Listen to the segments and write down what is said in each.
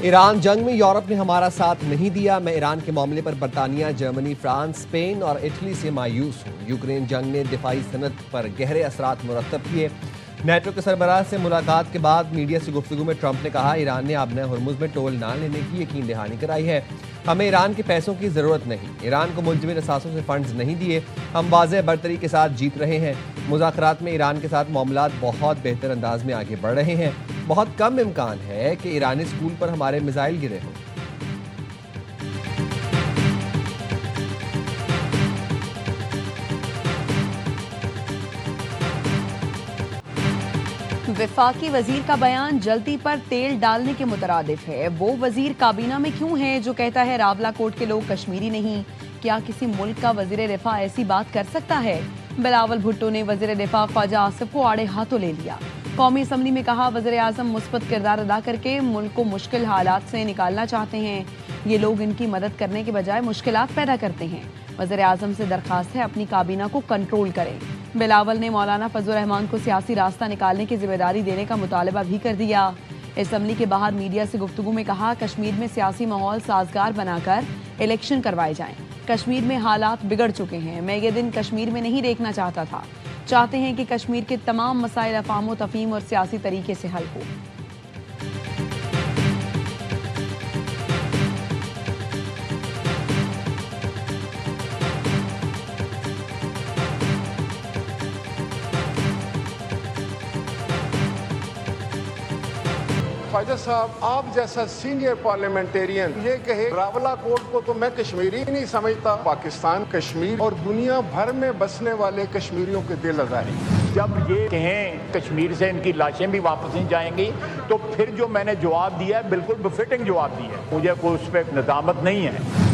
Iran जंग में Europe ने हमारा साथ नहीं दिया। मैं ईरान के मामले पर बरतानिया, जर्मनी, फ्रांस, स्पेन और इटली से मायूस हूँ। यूक्रेन जंग ने दिफाई सनत पर गहरे असरात मुरतब किए। नेटो के सरबराह से मुलाकात के बाद मीडिया से गुफ्तगू में ट्रंप ने कहा, ईरान ने आबना हुर्मुज में टोल ना लेने की यकीन दहानी कराई है। हमें ईरान के पैसों की जरूरत नहीं। ईरान को मुलजिम असासों से फंड्स नहीं दिए। हम वाज़ेह बरतरी के साथ जीत रहे हैं। मुज़ाकरात में ईरान के साथ मामलात बहुत बेहतर अंदाज में आगे बढ़ रहे हैं। बहुत कम इम्कान है कि ईरानी स्कूल पर हमारे मिसाइल गिरे हों। वफाकी वजीर का बयान जल्दी पर तेल डालने के मुतरादिफ है। वो वजीर काबीना में क्यों है जो कहता है रावला कोट के लोग कश्मीरी नहीं? क्या किसी मुल्क का वजीर दिफा ऐसी बात कर सकता है? बिलावल भुट्टो ने वजीर दिफा ख्वाजा आसिफ को आड़े हाथों ले लिया। कौमी असम्बली में कहा, वज़ीर आज़म मुस्बत किरदार अदा करके मुल्क को मुश्किल हालात से निकालना चाहते हैं। ये लोग इनकी मदद करने के बजाय मुश्किलात पैदा करते हैं। वज़ीर आज़म से दरखास्त है अपनी काबीना को कंट्रोल करें। बिलावल ने मौलाना फजल रहमान को सियासी रास्ता निकालने की जिम्मेदारी देने का मुतालबा भी कर दिया। असम्बली के बाहर मीडिया से गुफ्तगू में कहा, कश्मीर में सियासी माहौल साजगार बनाकर इलेक्शन करवाए जाएं। कश्मीर में हालात बिगड़ चुके हैं। मैं ये दिन कश्मीर में नहीं देखना चाहता था। चाहते हैं कि कश्मीर के तमाम मसाइल अफाम तफहीम और सियासी तरीके से हल हो। ख्वाजा साहब, आप जैसा सीनियर पार्लियामेंटेरियन ये कहे रावला कोट को तो मैं कश्मीरी ही नहीं समझता। पाकिस्तान, कश्मीर और दुनिया भर में बसने वाले कश्मीरियों के दिल आजारी। जब ये कहें कश्मीर से इनकी लाशें भी वापस नहीं जाएंगी, तो फिर जो मैंने जवाब दिया है बिल्कुल बिफिटिंग जवाब दिया है। मुझे कोई उस पर नदामत नहीं है।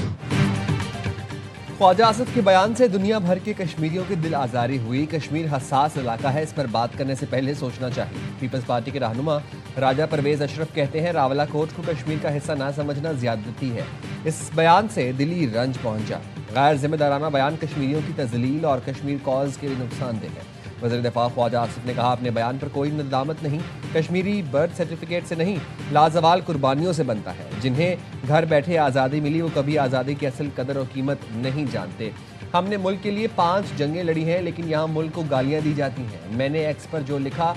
ख्वाजा आसिफ के बयान से दुनिया भर के कश्मीरियों की दिल आजारी हुई। कश्मीर हसास इलाका है, इस पर बात करने से पहले सोचना चाहिए। पीपल्स पार्टी के रहनुमा राजा परवेज अशरफ कहते हैं, रावला कोट को कश्मीर का हिस्सा ना समझना ज्यादती है। इस बयान से दिली रंज पहुंचा। गैर जिम्मेदाराना बयान कश्मीरियों की तजलील और कश्मीर कॉज के लिए नुकसानदेह है। वज़ीर दिफा ख्वाजा आसिफ ने कहा, अपने बयान पर कोई नदामत नहीं। कश्मीरी बर्थ सर्टिफिकेट से नहीं, लाजवाल कुर्बानियों से बनता है। जिन्हें घर बैठे आज़ादी मिली वो कभी आज़ादी की असल कदर और कीमत नहीं जानते। हमने मुल्क के लिए 5 जंगें लड़ी हैं, लेकिन यहाँ मुल्क को गालियाँ दी जाती हैं। मैंने एक्स पर जो लिखा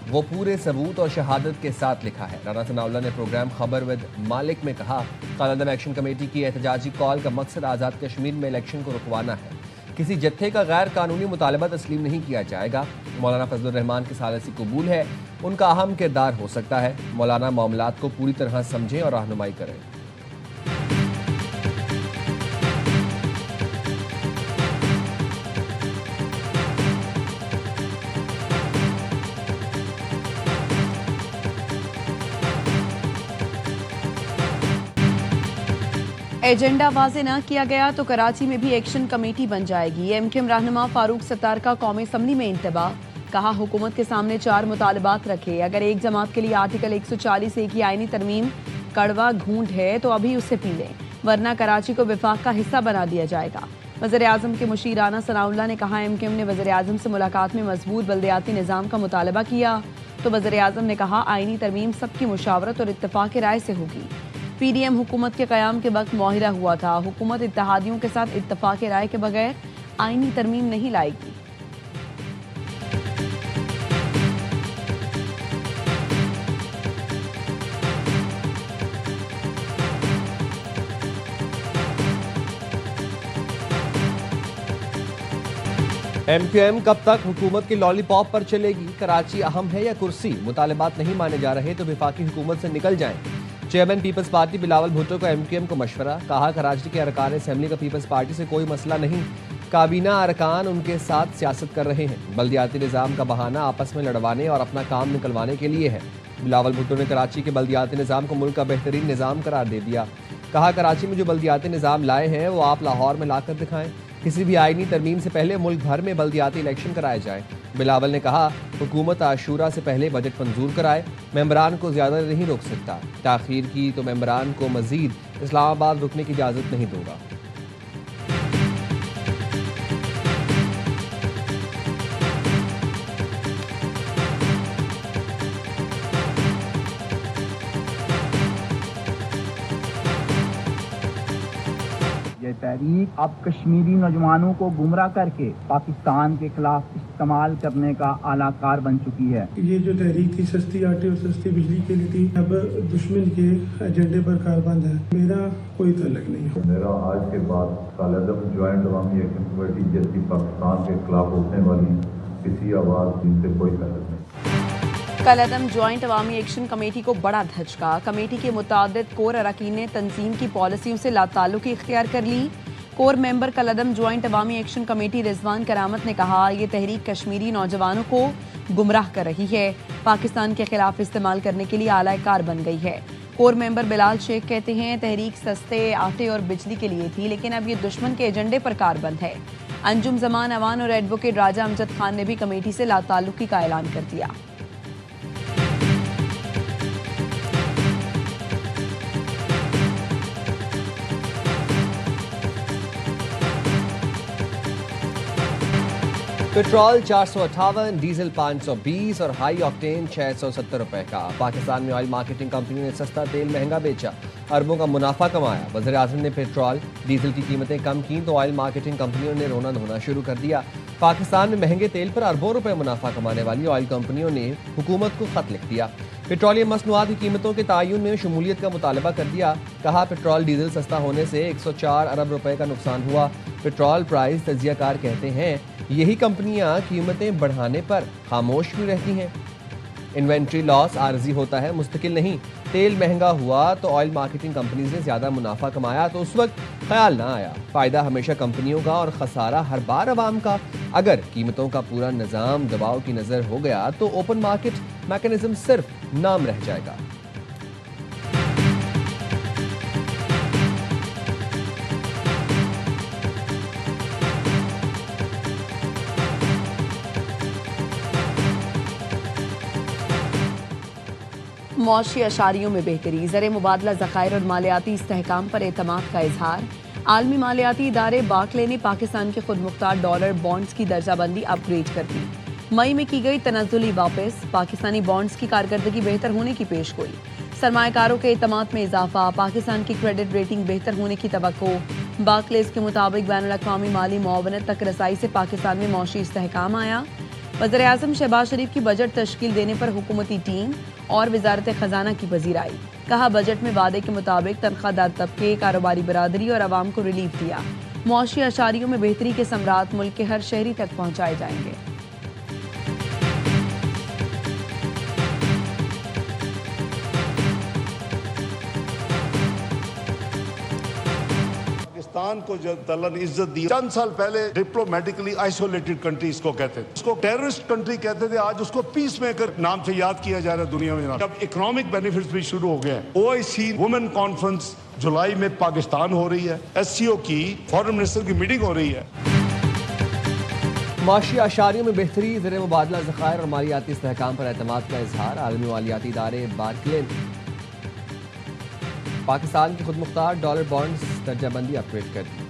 वो पूरे सबूत और शहादत के साथ लिखा है। राना सनाउल्लाह ने प्रोग्राम खबर विद मालिक में कहा, कायदम एक्शन कमेटी की एहतजाजी कॉल का मकसद आज़ाद कश्मीर में इलेक्शन को रुकवाना है। किसी जत्थे का गैर कानूनी मुतालबा तस्लीम नहीं किया जाएगा। मौलाना फजल रहमान की सालसी कबूल है, उनका अहम किरदार हो सकता है। मौलाना मामलात को पूरी तरह समझें और रहनुमाई करें। एजेंडा वाजे न किया गया तो कराची में भी एक्शन कमेटी बन जाएगी। एमक्यूएम रहनुमा फारूक सत्तार का कौमी असम्बली में इंतबा। कहा, हुकूमत के सामने 4 मुतालबात रखे। अगर एक जमात के लिए आर्टिकल 140 की आईनी तरमीम कड़वा घूंट है तो अभी उससे पी लें, वरना कराची को विफाक का हिस्सा बना दिया जाएगा। वज़ीर आज़म के मुशीर राना सनाउल्लाह ने कहा, एमक्यूएम ने वज़ीर आज़म से मुलाकात में मजबूत बल्दियाती निज़ाम का मुतालबा किया तो वज़ीर आज़म ने कहा, आईनी तरमीम सबकी मुशावरत और इत्तफाक राय से होगी। पीडीएम हुकूमत के क़याम के वक्त मुआहिदा हुआ था, हुकूमत इत्तेहादियों के साथ इत्तफाक राय के बगैर आईनी तरमीम नहीं लाएगी। एमक्यूएम कब तक हुकूमत के लॉलीपॉप पर चलेगी? कराची अहम है या कुर्सी? मुतालबात नहीं माने जा रहे तो विफाकी हुकूमत से निकल जाएं। Chairman Peoples Party Bilawal Bhutto को एमक्यूएम को मशवरा। कहा, कराची के अरकान असम्बली का पीपल्स पार्टी से कोई मसला नहीं। काबीना अरकान उनके साथ सियासत कर रहे हैं। बल्दियाती निज़ाम का बहाना आपस में लड़वाने और अपना काम निकलवाने के लिए है। बिलावल भुट्टो ने कराची के बल्दियाती निज़ाम को मुल्क का बेहतरीन निज़ाम करार दे दिया। कहा, कराची में जो बल्दियाती निज़ाम लाए हैं वो आप लाहौर में लाकर दिखाएं। किसी भी आईनी तरमीम से पहले मुल्क भर में बल्दियाती इलेक्शन कराए जाए। बिलावल ने कहा, हुकूमत आशूरा से पहले बजट मंजूर कराए। मेंबरान को ज़्यादा नहीं रोक सकता। ताख़ीर की तो मेंबरान को मज़ीद इस्लामाबाद रुकने की इजाज़त नहीं दूंगा। तहरीक अब कश्मीरी नौजवानों को गुमराह करके पाकिस्तान के खिलाफ इस्तेमाल करने का आलाकार बन चुकी है। ये जो तहरीक थी सस्ती आटे और सस्ती बिजली के लिए थी, अब दुश्मन के एजेंडे पर कारबंद है। मेरा कोई तल्लुक नहीं है। मेरा आज के बाद कालेदम ज्वाइंट अवामी एक्शन कमेटी जैसी पाकिस्तान के खिलाफ उठने वाली किसी आवाज़ जिनसे कोई ताल्लुक नहीं। कालेदम ज्वाइंट अवामी एक्शन कमेटी को बड़ा धचका। कमेटी के मुतादिद कोर अरकान ने तंजीम की पॉलिसियों से लाताल्लुकी इख्तियार कर ली। कोर मेंबर कालेदम ज्वाइंट अवामी एक्शन कमेटी रिजवान करामत ने कहा, ये तहरीक कश्मीरी नौजवानों को गुमराह कर रही है, पाकिस्तान के खिलाफ इस्तेमाल करने के लिए आला कार बन गई है। कोर मेंबर बिलाल शेख कहते हैं, तहरीक सस्ते आटे और बिजली के लिए थी, लेकिन अब ये दुश्मन के एजेंडे पर कारबंद है। अंजुम जमान अवान और एडवोकेट राजा अमजद खान ने भी कमेटी से लाताल्लुकी का ऐलान कर दिया। पेट्रोल 458, डीजल 520 और हाई ऑक्टेन 670 रुपए का। पाकिस्तान में ऑयल मार्केटिंग कंपनियों ने सस्ता तेल महंगा बेचा, अरबों का मुनाफा कमाया। वज़ीर आज़म ने पेट्रोल डीजल की कीमतें कम की तो ऑयल मार्केटिंग कंपनियों ने रोना धोना शुरू कर दिया। पाकिस्तान में महंगे तेल पर अरबों रुपए मुनाफा कमाने वाली ऑयल कंपनियों ने हुकूमत को खत लिख दिया। पेट्रोलियम मसनूआत की कीमतों के तयन में शमूलियत का मुतालबा कर दिया। कहा, पेट्रोल डीजल सस्ता होने से 104 अरब रुपए का नुकसान हुआ। पेट्रोल प्राइस तजियाकार कहते हैं, यही कंपनियां कीमतें बढ़ाने पर खामोश भी रहती हैं। इन्वेंट्री लॉस आर्जी होता है, मुस्तकिल नहीं। तेल महंगा हुआ तो ऑयल मार्केटिंग कंपनी से ज़्यादा मुनाफा कमाया तो उस वक्त ख्याल ना आया। फ़ायदा हमेशा कंपनियों का और खसारा हर बार आवाम का। अगर कीमतों का पूरा निज़ाम दबाव की नज़र हो गया तो ओपन मार्केट मैकेनिज्म सिर्फ नाम रह जाएगा। मौशी अशारियों में बेहतरी, ज़र मुबादला ज़खायर और मालियाती इस्तेहकाम पर एतमाद का इजहार। आलमी मालियाती इदारे बार्कले ने पाकिस्तान के खुद मुख्तार डॉलर बॉन्ड्स की दर्जाबंदी अपग्रेड कर दी। मई में की गई तनज़्ज़ुली वापस, पाकिस्तानी बॉन्ड्स की कारकर्दगी बेहतर होने की पेशगोई। सरमायाकारों के एतमाद में इजाफा, पाकिस्तान की क्रेडिट रेटिंग बेहतर होने की तवक्को। बार्कलेस के मुताबिक बैनुल-अक़वामी माली मुआवनत तक रसाई से पाकिस्तान में मौशी इस्तेहकाम आया। वज़ीर आज़म शहबाज शरीफ की बजट तश्कील देने पर हुकूमती टीम और वजारत खजाना की पजीराई। कहा, बजट में वादे के मुताबिक तनख्वाहदार तबके, कारोबारी बरादरी और आवाम को रिलीफ दिया। मौशी अशारियों में बेहतरी के समरात मुल्क के हर शहरी तक पहुँचाए जाएंगे। पाकिस्तान को जो तल्ला ने इज्जत दी, चंद साल पहले डिप्लोमेटिकली आइसोलेटेड कंट्री इसको कहते थे, उसको टेररिस्ट कंट्री कहते थे। आज उसको पीस मेकर नाम से याद किया जा रहा है दुनिया में। जब इकोनॉमिक बेनिफिट्स भी शुरू हो गए, OIC वुमेन कॉन्फ्रेंस जुलाई में पाकिस्तान हो रही है, SCO की फॉरेन मिनिस्टर की मीटिंग हो रही है। माशी अशारियों में बेहतरी, ज़र मुबादला ज़खायर और मालियाती इस्तेहकाम पर एतमाद का इजहार। आलमी मालियाती इदारे बार्कले पाकिस्तान के खुद मुख्तार डॉलर बॉन्ड्स दर्जाबंदी अपग्रेड कर दी।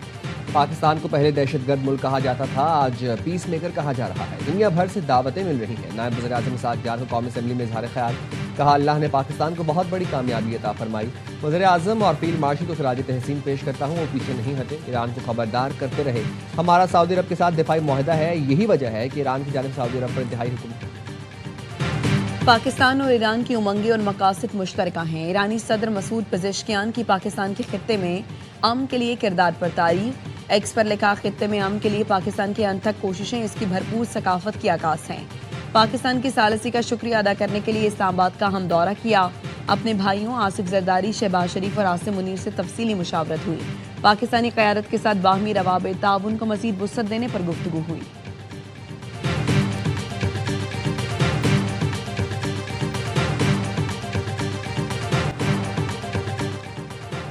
पाकिस्तान को पहले दहशतगर्द मुल्क कहा जाता था, आज पीस मेकर कहा जा रहा है। दुनिया भर से दावतें मिल रही हैं। नायब वज़ीर आज़म साद जान को कौमी असम्बली में इजहार ख्याल। कहा, अल्लाह ने पाकिस्तान को बहुत बड़ी कामयाबी अता फरमाई। वज़ीर आज़म और फील्ड मार्शल को खराज तहसीन पेश करता हूँ, वो पीछे नहीं हटे, ईरान को खबरदार करते रहे। हमारा सऊदी अरब के साथ दिफाई मुआहदा है, यही वजह है कि ईरान की जानिब सऊदी अरब पर इंतहाई हुक्म। पाकिस्तान और ईरान की उमंगें और मकासद मुश्तरका हैं। ईरानी सदर मसूद पेज़ेश्कियान की पाकिस्तान के खित्ते में अमन के लिए किरदार पर तारीफ। एक्स पर लिखा, खित्ते में अमन के लिए पाकिस्तान की अनथक कोशिशें इसकी भरपूर सकाफत की आकाश हैं। पाकिस्तान की सालसी का शुक्रिया अदा करने के लिए इस्लामाबाद का हम दौरा किया। अपने भाइयों आसिफ जरदारी, शहबाज शरीफ और आसिम मुनीर से तफसीली मुशावरत हुई। पाकिस्तानी क़यादत के साथ बाहमी रवाबित ताउन को मज़ीद वुसअत देने पर गुफ्तगू हुई।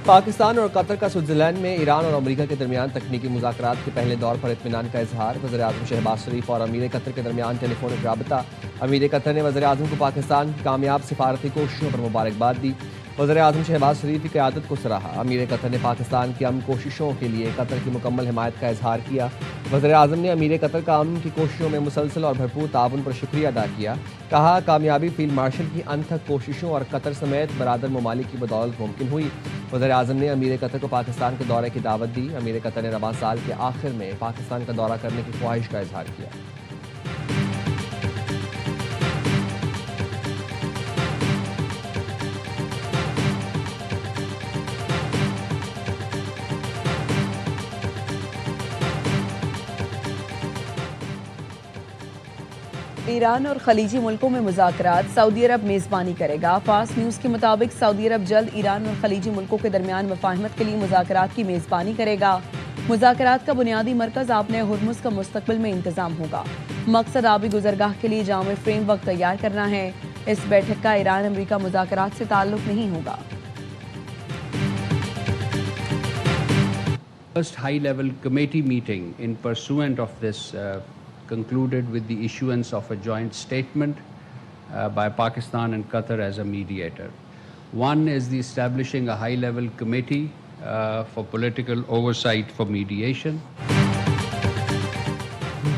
पाकिस्तान और कतर का स्विट्जरलैंड में ईरान और अमेरिका के दरमियान तकनीकी मुज़ाकरात के पहले दौर पर इत्मीनान का इजहार। वज़ीर आज़म शहबाज शरीफ और अमीर कतर के दरमियान टेलीफोनिक राबता। अमीर कतर ने वज़ीर आज़म को पाकिस्तान की कामयाब सिफारती कोशिशों पर मुबारकबाद दी। वज़ीर-ए-आज़म शहबाज शरीफ की क़यादत को सराहा। अमीर कतर ने पाकिस्तान की अमन कोशिशों के लिए कतर की मुकम्मल हिमायत का इजहार किया। वज़ीर-ए-आज़म ने अमीर कतर का अमन की कोशिशों में मुसलसल और भरपूर ताउन पर शुक्रिया अदा किया। कहा, कामयाबी फील्ड मार्शल की अनथक कोशिशों और कतर समेत बरादर ममालिक की बदौलत मुमकिन हुई। वज़ीर-ए-आज़म ने अमीर कतर को पाकिस्तान के दौरे की दावत दी। अमीर कतर ने रवां साल के आखिर में पाकिस्तान का दौरा करने की ख्वाहिश का इजहार किया। ईरान और खलीजी मुल्कों में मुज़ाकरात, सऊदी अरब मेज़बानी करेगा। फास्ट न्यूज़ के मुताबिक सऊदी अरब जल्द ईरान और खलीजी मुल्कों के दरमियान मुफाहमत के लिए मुज़ाकरात की मेज़बानी करेगा। मुज़ाकरात का बुनियादी मरकज़ आपने हुर्मुज़ का मुस्तक़बिल में इंतज़ाम होगा। मकसद आबी गुज़रगाह के लिए जामे फ्रेमवर्क तैयार करना है। इस बैठक का ईरान अमरीका मुज़ाकरात से ताल्लुक नहीं होगा। First high-level committee meeting in pursuant of this concluded with the issuance of a joint statement by Pakistan and Qatar as a mediator. One is the establishing a high-level committee for political oversight for mediation.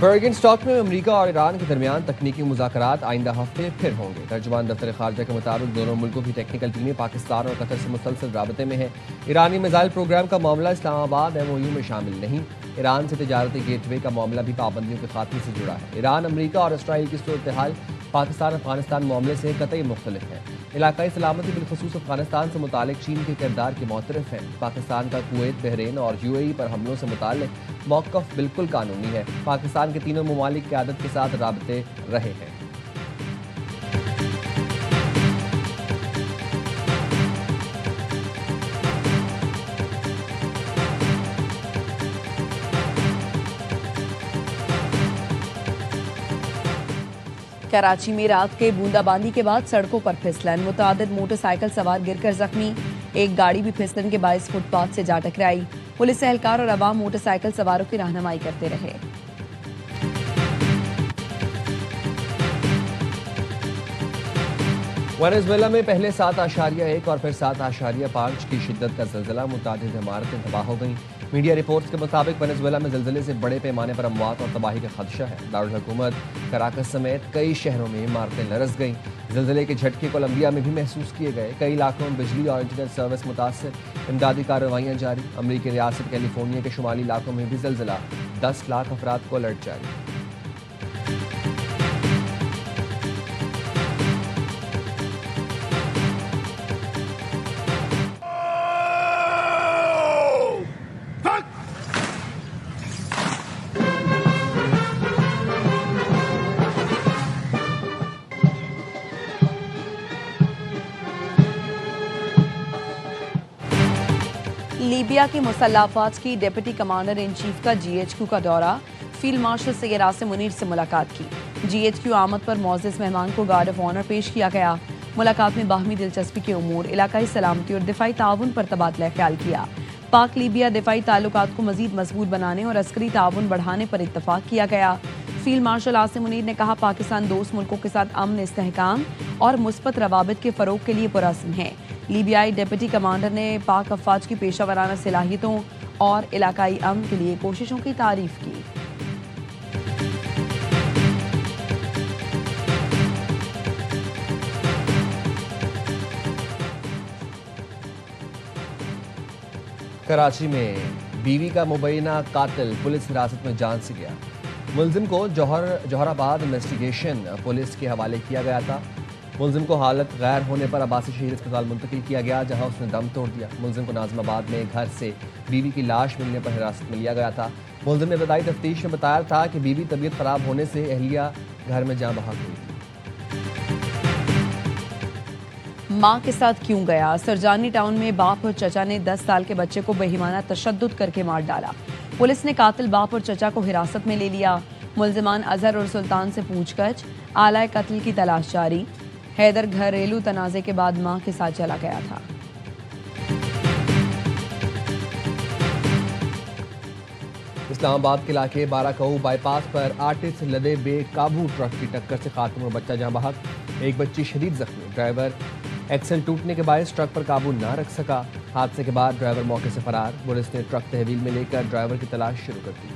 बर्गन stock में America और Iran के दरमियान तकनीकी मुज़ाकरात आइंदा हफ्ते फिर होंगे। तर्जुमान दफ्तर खारजा के मुताबिक दोनों मुल्कों की टेक्निकल टीमें पाकिस्तान और कतर से मुसलसल राबते में हैं। ईरानी मिसाइल प्रोग्राम का मामला इस्लामाबाद MOU में शामिल नहीं। ईरान से तिजारती गेटवे का मामला भी पाबंदियों के खात्मे से जुड़ा है। ईरान, अमेरिका और इसराइल की सूरत हाल पाकिस्तान अफगानिस्तान मामले से कतई मुख्तलिफ है। इलाकाई सलामती बिलखुसूस अफगानिस्तान से मुतालिक चीन के किरदार के मोतरफ है। पाकिस्तान का कुवैत, बहरीन और UAE पर हमलों से मुतालिक मौक़िफ़ बिल्कुल कानूनी है। पाकिस्तान के तीनों ममालिक क़यादत के साथ राबते रहे हैं। कराची में रात के बूंदाबांदी के बाद सड़कों पर फिसलन, मुतादिद मोटरसाइकिल सवार गिरकर जख्मी। एक गाड़ी भी फिसलन के बायस फुटपाथ से जा टकराई। पुलिस एहलकार और अवाम मोटरसाइकिल सवारों की रहनुमाई करते रहे। वेनेजुएला में पहले 7.1 और फिर 7.5 की शिद्दत का ज़लज़ला, मुतादिद इमारतें तबाह हो गईं। मीडिया रिपोर्ट्स के मुताबिक वेनेजुएला में ज़लज़ले से बड़े पैमाने पर अमवात और तबाही का खदशा है। दारुल हुकूमत कराकस समेत कई शहरों में इमारतें लरस गईं। ज़लज़ले के झटके कोलंबिया में भी महसूस किए गए। कई इलाकों में बिजली और इंटरनेट सर्विस मुतासर, इमदादी कार्रवाइयाँ जारी। अमरीकी रियासत कैलिफोर्निया के शुमाली इलाकों में भी ज़लज़ला, 10 लाख अफराद को अलर्ट जारी। लीबिया की मुसल्लह अफवाज की डिप्टी कमांडर इन चीफ का GHQ का दौरा, फील्ड मार्शल सैयद आसिम मुनीर से मुलाकात की। GHQ आमद पर मोअज़्ज़ज़ मेहमान को गार्ड ऑफ ऑनर पेश किया गया। मुलाकात में बाहमी दिलचस्पी के उमूर, इलाकाई सलामती और दिफाई ताउन पर तबादला ख्याल किया। पाक लीबिया दिफाई ताल्लुकात को मजीद मजबूत बनाने और अस्करी ताउन बढ़ाने पर इत्तफाक किया गया। फील्ड मार्शल आसिम मुनीर ने कहा, पाकिस्तान दोस्त मुल्कों के साथ अमन, इस्तेहकाम और मुस्बत रवाबित के फ़रोग के लिए पुरअज़्म है। लीबियाई डिप्टी कमांडर ने पाक अफवाज की पेशा वराना सलाहियतों और इलाकाई अमन के लिए कोशिशों की तारीफ की। कराची में बीवी का मुबैना कातिल पुलिस हिरासत में जान से गया। मुलजिम को जौहराबाद इन्वेस्टिगेशन पुलिस के हवाले किया गया था। मुलजिम को हालत गैर होने पर अब्बासी शहीद अस्पताल मुंतकिल किया गया, जहां उसने दम तोड़ दिया। मुलजिम को नाज़िमाबाद में घर से बीवी की लाश मिलने पर हिरासत में लिया गया था। मुलजिम ने इब्तदाई तफ्तीश में बताया था कि बीवी तबीयत खराब होने से अहलिया घर में जाँ बहक हुई थी। मां के साथ क्यों गया? सरजानी टाउन में बाप और चचा ने 10 साल के बच्चे को बेईमाना तशद्दुद करके मार डाला। पुलिस ने कातिल बाप और चचा को हिरासत में ले लिया। मुलजिमान अजहर और सुल्तान से पूछताछ, आलाए कत्ल की तलाश जारी। हैदर घरेलू तनाज़े के बाद मां के साथ चला गया था। इस्लामाबाद के इलाके बाराकऊ बाईपास पर आर्टिस्ट लदे बेकाबू ट्रक की टक्कर से खातून और बच्चा जाँ बहक, एक बच्ची शदीद जख्मी। ड्राइवर एक्सल टूटने के बायस ट्रक पर काबू ना रख सका। हादसे के बाद ड्राइवर मौके से फरार। पुलिस ने ट्रक तहवील में लेकर ड्राइवर की तलाश शुरू कर दी।